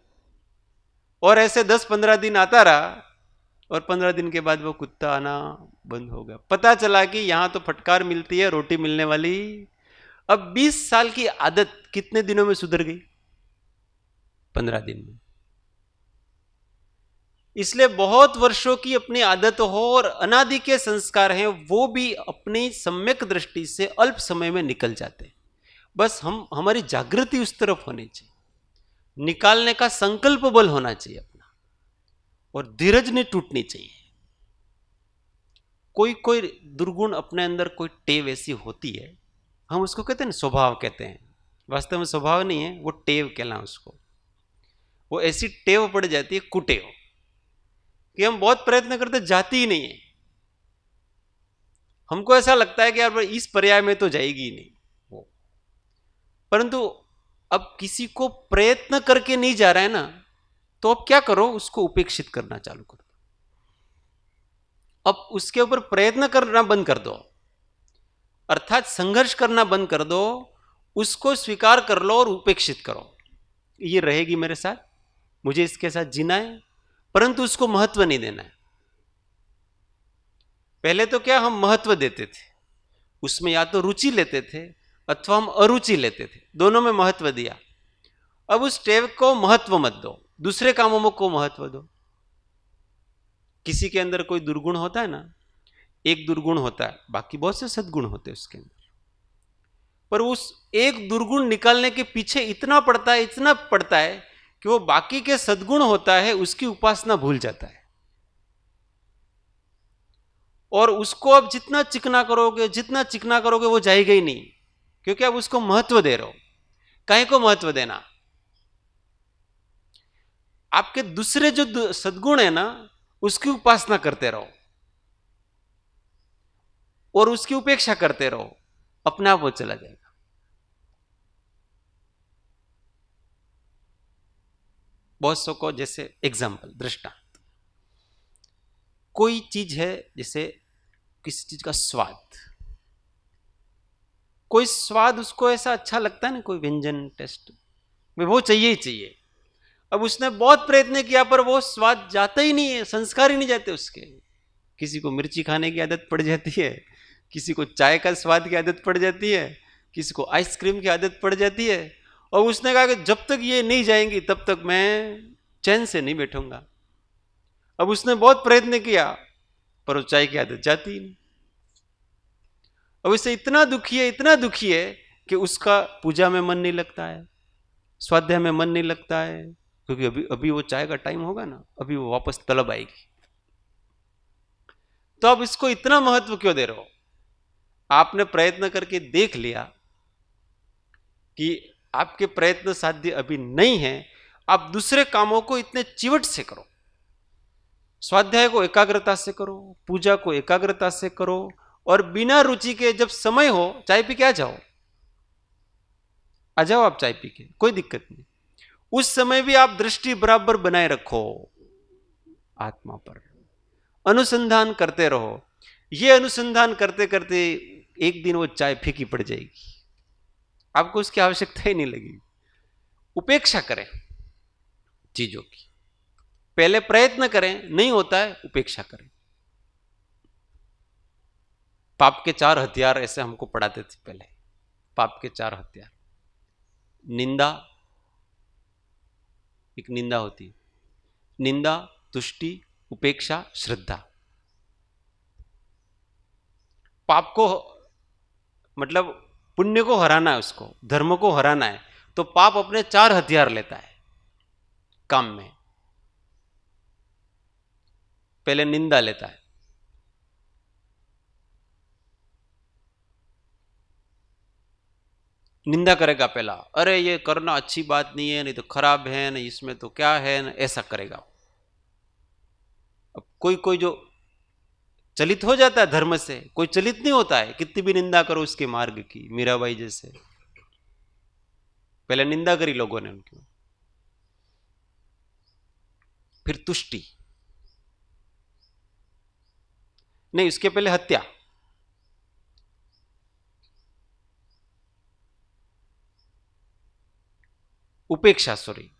और ऐसे 10-15 दिन आता रहा, और 15 दिन के बाद वो कुत्ता आना बंद हो गया। पता चला कि यहां तो फटकार मिलती है, रोटी मिलने वाली। अब 20 साल की आदत कितने दिनों में सुधर गई? 15 दिन में। इसलिए बहुत वर्षों की अपनी आदत हो और अनादि के संस्कार हैं, वो भी अपनी सम्यक दृष्टि से अल्प समय में निकल जाते हैं। बस हमारी जागृति उस तरफ होनी चाहिए, निकालने का संकल्प बल होना चाहिए अपना, और धीरज नहीं टूटनी चाहिए। कोई कोई दुर्गुण अपने अंदर, कोई टेव ऐसी होती है, हम उसको कहते हैं ना, स्वभाव कहते हैं। वास्तव में स्वभाव नहीं है, वो टेव कहना उसको। वो ऐसी टेव पड़ जाती है, कुटेव, कि हम बहुत प्रयत्न करते, जाती ही नहीं है। हमको ऐसा लगता है कि यार इस पर्याय में तो जाएगी ही नहीं वो, परंतु अब किसी को प्रयत्न करके नहीं जा रहा है ना, तो अब क्या करो, उसको उपेक्षित करना चालू कर दो। अब उसके ऊपर प्रयत्न करना बंद कर दो, अर्थात संघर्ष करना बंद कर दो, उसको स्वीकार कर लो और उपेक्षित करो। ये रहेगी मेरे साथ, मुझे इसके साथ जीना है, परंतु उसको महत्व नहीं देना है। पहले तो क्या हम महत्व देते थे, उसमें या तो रुचि लेते थे अथवा हम अरुचि लेते थे, दोनों में महत्व दिया। अब उस टेव को महत्व मत दो, दूसरे कामों को महत्व दो। किसी के अंदर कोई दुर्गुण होता है ना, एक दुर्गुण होता है, बाकी बहुत से सद्गुण होते हैं उसके अंदर, पर उस एक दुर्गुण निकालने के पीछे इतना पड़ता है, इतना पड़ता है कि वो बाकी के सद्गुण होता है उसकी उपासना भूल जाता है। और उसको अब जितना चिकना करोगे, जितना चिकना करोगे, वो जाएगा ही नहीं, क्योंकि अब उसको महत्व दे रहे हो। काहे को महत्व देना? आपके दूसरे जो सद्गुण है ना, उसकी उपासना करते रहो। और उसकी उपेक्षा करते रहो, अपने आप वो चला जाएगा। बहुत सौ को, जैसे एग्जाम्पल, दृष्टांत, कोई चीज है, जैसे किसी चीज का स्वाद, कोई स्वाद उसको ऐसा अच्छा लगता है ना, कोई व्यंजन टेस्ट में वो चाहिए ही चाहिए। अब उसने बहुत प्रयत्न किया पर वो स्वाद जाता ही नहीं है, संस्कार ही नहीं जाते उसके। किसी को मिर्ची खाने की आदत पड़ जाती है, किसी को चाय का स्वाद की आदत पड़ जाती है, किसी को आइसक्रीम की आदत पड़ जाती है, और उसने कहा कि जब तक ये नहीं जाएंगी तब तक मैं चैन से नहीं बैठूंगा। अब उसने बहुत प्रयत्न किया पर वो चाय की आदत जाती ही नहीं। अब इससे इतना दुखी है, इतना दुखी है कि उसका पूजा में मन नहीं लगता है, स्वाध्याय में मन नहीं लगता है, क्योंकि अभी अभी वो चाय का टाइम होगा ना, अभी वो वापस तलब आएगी। तो अब इसको इतना महत्व क्यों दे रहे हो? आपने प्रयत्न करके देख लिया कि आपके प्रयत्न साध्य अभी नहीं है, आप दूसरे कामों को इतने चिवट से करो, स्वाध्याय को एकाग्रता से करो, पूजा को एकाग्रता से करो, और बिना रुचि के जब समय हो चाय पी के आ जाओ, आ जाओ आप चाय पी के, कोई दिक्कत नहीं। उस समय भी आप दृष्टि बराबर बनाए रखो, आत्मा पर अनुसंधान करते रहो। ये अनुसंधान करते करते एक दिन वो चाय फीकी पड़ जाएगी, आपको उसकी आवश्यकता ही नहीं लगेगी। उपेक्षा करें चीजों की, पहले प्रयत्न करें, नहीं होता है उपेक्षा करें। पाप के 4 हथियार ऐसे हमको पढ़ाते थे पहले, पाप के 4 हथियार। निंदा, एक निंदा होती है, निंदा, तुष्टि, उपेक्षा, श्रद्धा। पाप को मतलब पुण्य को हराना है, उसको धर्म को हराना है, तो पाप अपने 4 हथियार लेता है काम में। पहले निंदा लेता है, निंदा करेगा पहला, अरे ये करना अच्छी बात नहीं है, नहीं तो खराब है, नहीं इसमें तो क्या है ना, ऐसा करेगा। अब कोई कोई जो चलित हो जाता है धर्म से, कोई चलित नहीं होता है, कितनी भी निंदा करो उसके मार्ग की, मीराबाई जैसे पहले निंदा करी लोगों ने उनकी। फिर तुष्टि, नहीं उसके पहले हत्या, उपेक्षा, सॉरी,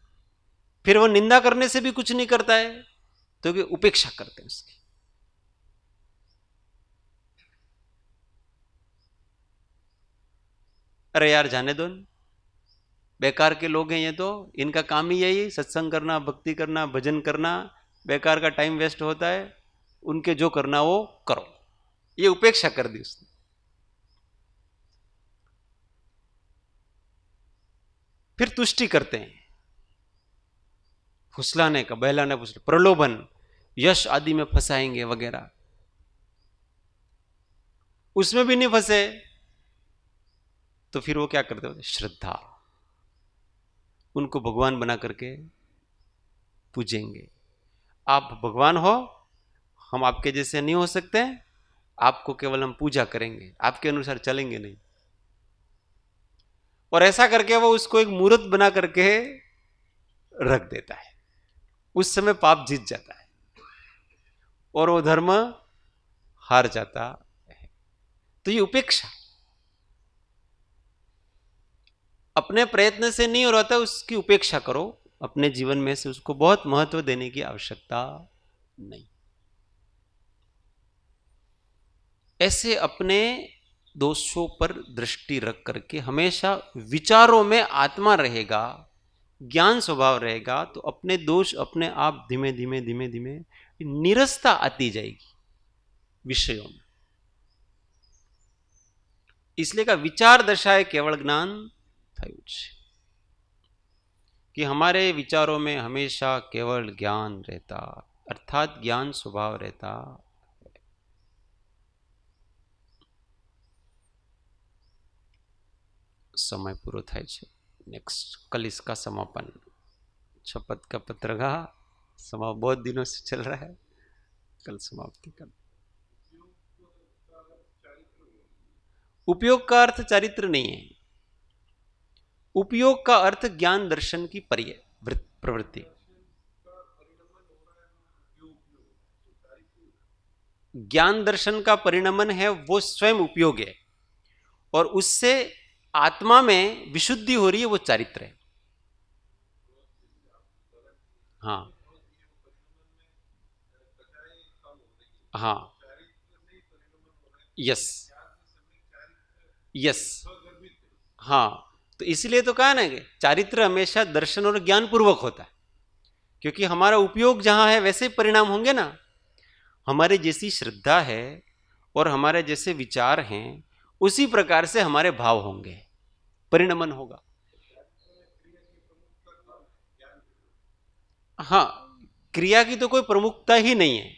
फिर वो निंदा करने से भी कुछ नहीं करता है तो कि उपेक्षा करते हैं उसकी। अरे यार जाने दो, बेकार के लोग हैं ये, तो इनका काम ही यही सत्संग करना, भक्ति करना, भजन करना, बेकार का टाइम वेस्ट होता है, उनके जो करना वो करो, ये उपेक्षा कर दी उसने। फिर तुष्टि करते हैं, फुसलाने का, बहलाने, प्रलोभन, यश आदि में फंसाएंगे वगैरह, उसमें भी नहीं फंसे तो फिर वो क्या करते होते, श्रद्धा, उनको भगवान बना करके पूजेंगे। आप भगवान हो, हम आपके जैसे नहीं हो सकते, आपको केवल हम पूजा करेंगे, आपके अनुसार चलेंगे नहीं। और ऐसा करके वो उसको एक मूर्त बना करके रख देता है। उस समय पाप जीत जाता है और वो धर्म हार जाता है। तो ये उपेक्षा अपने प्रयत्न से नहीं हो रहा था, उसकी उपेक्षा करो अपने जीवन में से, उसको बहुत महत्व देने की आवश्यकता नहीं। ऐसे अपने दोषों पर दृष्टि रख करके हमेशा विचारों में आत्मा रहेगा, ज्ञान स्वभाव रहेगा, तो अपने दोष अपने आप धीमे धीमे धीमे धीमे निरसता आती जाएगी विषयों में। इसलिए का विचार दशाए केवल ज्ञान थयुं छे, कि हमारे विचारों में हमेशा केवल ज्ञान रहता, अर्थात ज्ञान स्वभाव रहता। समय पूरो थाय छे। नेक्स्ट कल इसका समापन, शपथ का पत्र का समापन बहुत दिनों से चल रहा है, कल समाप्ति कर। उपयोग का अर्थ चारित्र नहीं है। उपयोग का अर्थ ज्ञान दर्शन की प्रवृत्ति। ज्ञान दर्शन का परिणमन है वो स्वयं उपयोग है, और उससे आत्मा में विशुद्धि हो रही है, वो चारित्र है। हाँ हाँ, यस यस, हाँ। तो इसलिए तो कहा ना कि चारित्र हमेशा दर्शन और ज्ञान पूर्वक होता है, क्योंकि हमारा उपयोग जहां है वैसे परिणाम होंगे ना। हमारे जैसी श्रद्धा है और हमारे जैसे विचार हैं, उसी प्रकार से हमारे भाव होंगे, परिणमन होगा। हाँ, क्रिया की तो कोई प्रमुखता ही नहीं है,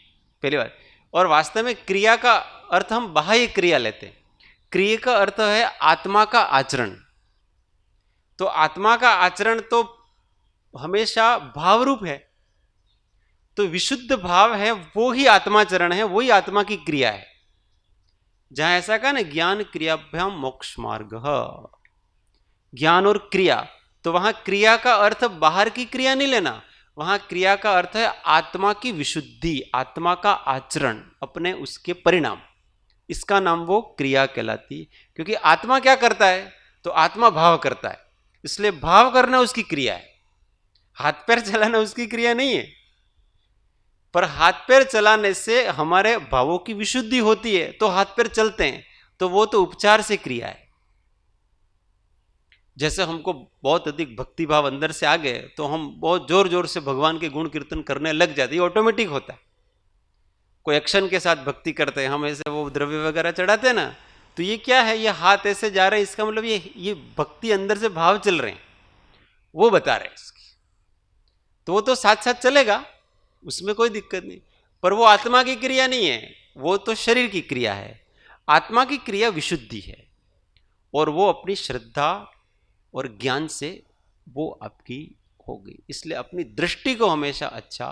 पहली बात। और वास्तव में क्रिया का अर्थ हम बाह्य क्रिया लेते हैं। क्रिया का अर्थ है आत्मा का आचरण। तो आत्मा का आचरण तो हमेशा भाव रूप है। तो विशुद्ध भाव है वो ही आत्माचरण है, वही आत्मा की क्रिया है। जहां ऐसा कहा ना, ज्ञान क्रियाभ्याम मोक्ष मार्ग, ज्ञान और क्रिया। तो वहां क्रिया का अर्थ बाहर की क्रिया नहीं लेना, वहां क्रिया का अर्थ है आत्मा की विशुद्धि, आत्मा का आचरण, अपने उसके परिणाम। इसका नाम वो क्रिया कहलाती। क्योंकि आत्मा क्या करता है, तो आत्मा भाव करता है, इसलिए भाव करना उसकी क्रिया है। हाथ पैर चलाना उसकी क्रिया नहीं है। पर हाथ पैर चलाने से हमारे भावों की विशुद्धि होती है, तो हाथ पैर चलते हैं, तो वो तो उपचार से क्रिया है। जैसे हमको बहुत अधिक भक्ति भाव अंदर से आ गए, तो हम बहुत जोर जोर से भगवान के गुण कीर्तन करने लग जाते, ये ऑटोमेटिक होता है। कोई एक्शन के साथ भक्ति करते हैं हम, ऐसे वो द्रव्य वगैरह चढ़ाते हैं ना, तो ये क्या है, ये हाथ ऐसे जा रहे हैं, इसका मतलब ये भक्ति अंदर से भाव चल रहे हैं, वो बता रहे हैं इसकी। तो वो तो साथ साथ चलेगा, उसमें कोई दिक्कत नहीं। पर वो आत्मा की क्रिया नहीं है, वो तो शरीर की क्रिया है। आत्मा की क्रिया विशुद्धि है, और वो अपनी श्रद्धा और ज्ञान से वो आपकी हो गई। इसलिए अपनी दृष्टि को हमेशा अच्छा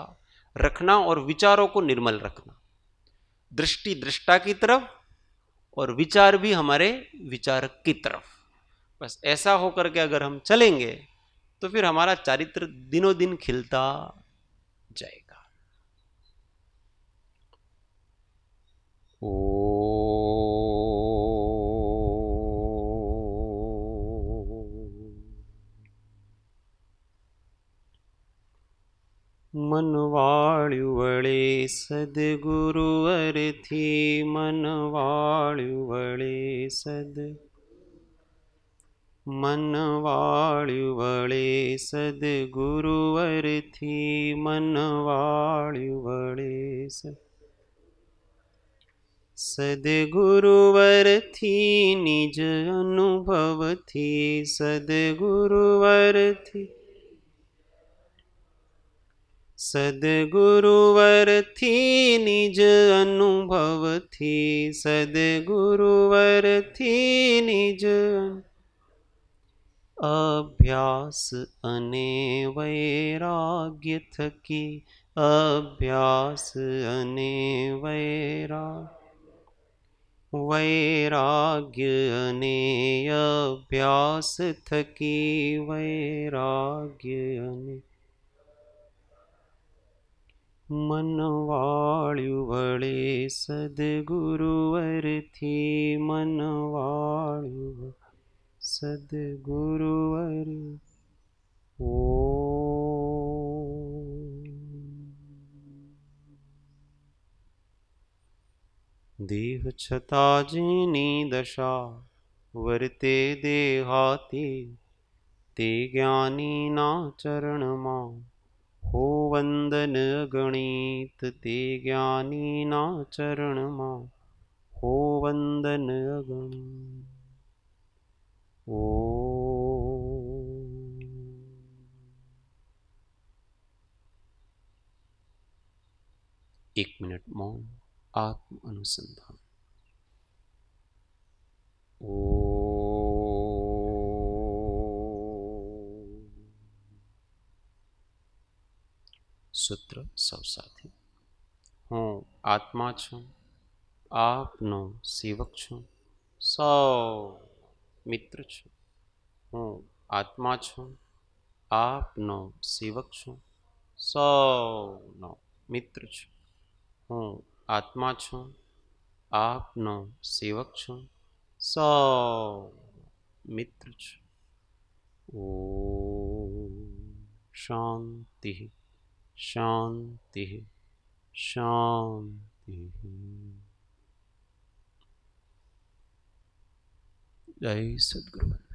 रखना और विचारों को निर्मल रखना। दृष्टि दृष्टा की तरफ और विचार भी हमारे विचारक की तरफ। बस ऐसा होकर के अगर हम चलेंगे तो फिर हमारा चारित्र दिनों दिन खिलता जाएगा। मनवाळ्यु वळे सद्गुरुवर थी, मनवाळ्यु वळे मनवाळ्यु वळे सद्गुरुवर थी, मनवाळ्यु वळे सद्गुरुवर थी, निज अनुभव थी, सद्गुरुवर थी, सद्गुरुवर थी, निज अनुभव थी, सद्गुरुवर थी, निज अभ्यास अने वैराग्य थकी, अभ्यास अने वैराग्य अने अभ्यास थकी, वैराग्य अने मनवाळ्यु वळे सद्गुरुवर थी, मनवाळ्यु सद्गुरुवर। देह छता जेनी दशा वर्ते देहाती, ते ज्ञानी ना चरण मां हो वंदन अगणित, ते ज्ञानी ना चरण मां हो वंदन अगणित। ओ 1 मिनट मौन आत्म अनुसंधान। ओ सूत्र सौ साथी। हूँ आत्मा छूँ, आपनो सेवक छूँ,
સૌ મિત્ર છું. હું આત્મા છું, આપનો સેવક છું. સૌનો મિત્ર છું. હું આત્મા છું, આપનો સેવક છું. સૌ મિત્ર છું. ઓમ શાંતિ શાંતિ શાંતિ. જય સદગુરુ.